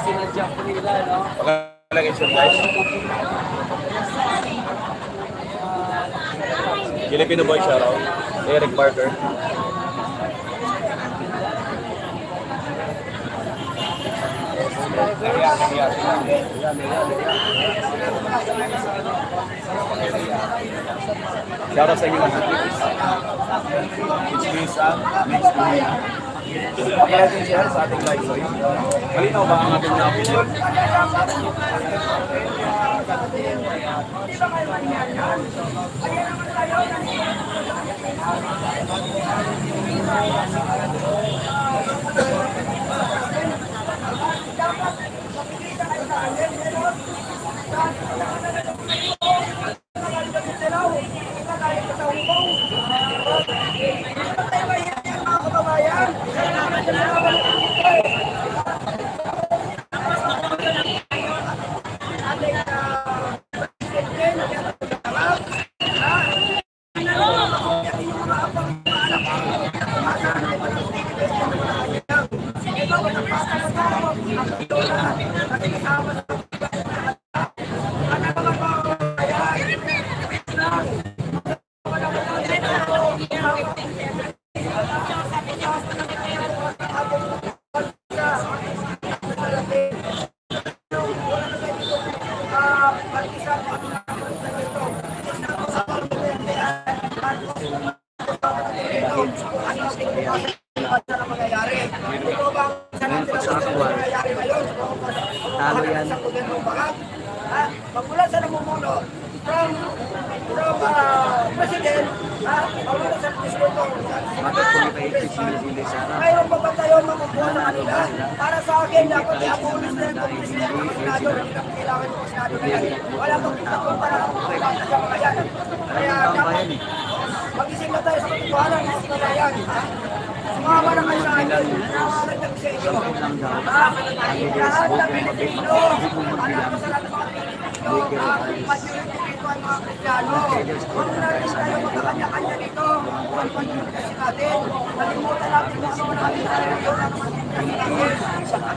Sinadya po nila, no? Pakalagay siya, guys. Filipino boy siya raw. Eric Barker. Shout out sa inyo lahat. It's Lisa. Next week. Kaya din siya sa ating live show. Malinaw ba ang ating opinion? Magmula sa namumuno from President, magmula sa Presidente, mayroon pa ba tayo makukuha sa kanila? Para sa akin, dapat i-abulis na yung Presidente ng Senado na kailangan ng Senado na yan. Wala pang kitakong para makakita sa mga yan. Kaya dapat mag-ising na tayo sa katotohanan ng mga kabayan. Sumama na kayo na akin, nakakaragdag sa inyo. Lahat ng Pilipino, alam ko sa lahat ng mga Pilipino, majority dito ay mga Kristiyano. Huwag na rin tayo magkakanya-kanya dito. Huwag kasi natin. Nalimutan natin kung ano natin sa reliyon ng mga natin.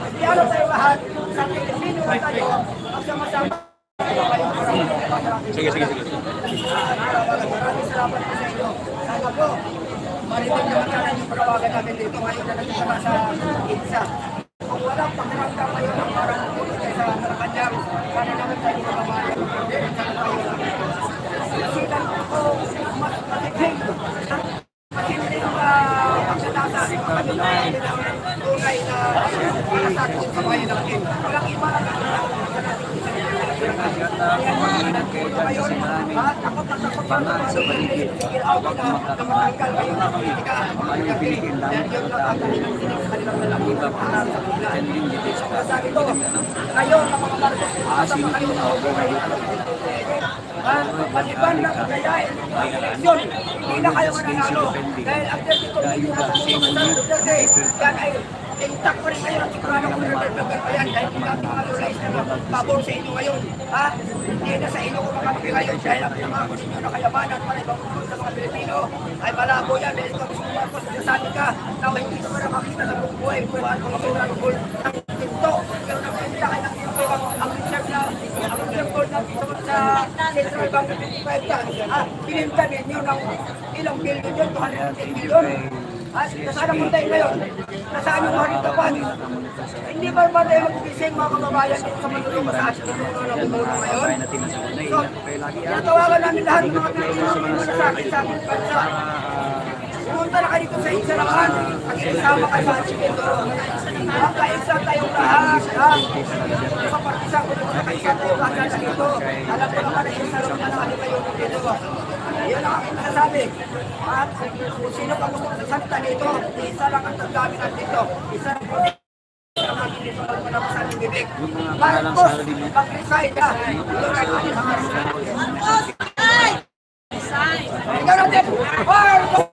Kristiyano tayo lahat. Sa Pilipino na tayo. Magsama-sama. Sige. Maraming salamat po sa inyo. Sana po, marinig naman sana yung panawagan natin dito ngayon na nagkasama sa INSA. Kung walang pakiramdam kayo ng parang puno kayo sa Malacanang, sana naman tayo mamamayan. Isipan ko mas matiging matinding pagkatasa tunay na para sa ating kabayan natin. Walang iba na pangan sa paligid at makakapagkakal ang pinigil namin iba pa tending dito sa ngayon ang mga Marcos asin ito na ako pag-iban na kagayain eleksyon, hindi na kayo mananalo dahil ang dito yan ay intact pa rin kayo ng sigurado kung nagpapagayan dahil kung natin mga lulays na pabor sa inyo ngayon hindi na sa inyo kung makapagay ngayon dahil ang pinamako ninyo na kayamanan para ibang sa mga Pilipino ay malabo yan dahil ito gusto Marcos sabi ka na hindi ka makakita sa buong buhay kung ano ang mga ng tinto pero nakikita kayo ng tinto ang reserve gold na dito sa Central Bank of 25 pininta ninyo ng ilang billion yun 210 billion nasaan ang punta ngayon? Nasaan yung mga ritapan? Hindi ba ba tayo mag-gising mga kababayan dito sa manulong sa atin ngayon? So, tinatawagan namin lahat ng mga Pilipino sa akin sa ating bansa. Pumunta na kayo dito sa Insalakan. Pag-isama kayo sa atin. Magkaisa tayong lahat. Sa partisa ko dito, magkaisa tayong lahat dito. Alam ko naman na Insalakan na nakalima yung dito. Yan ang aking masasabi. At kung sino pa gusto sa salita dito, isa lang ang tagdami dito. Isa lang po ang aking dito ang manapasan ng bibig. Marcos, mag-resign ka. Ito kayo ang Marcos! Resign! Ikaw natin! Marcos!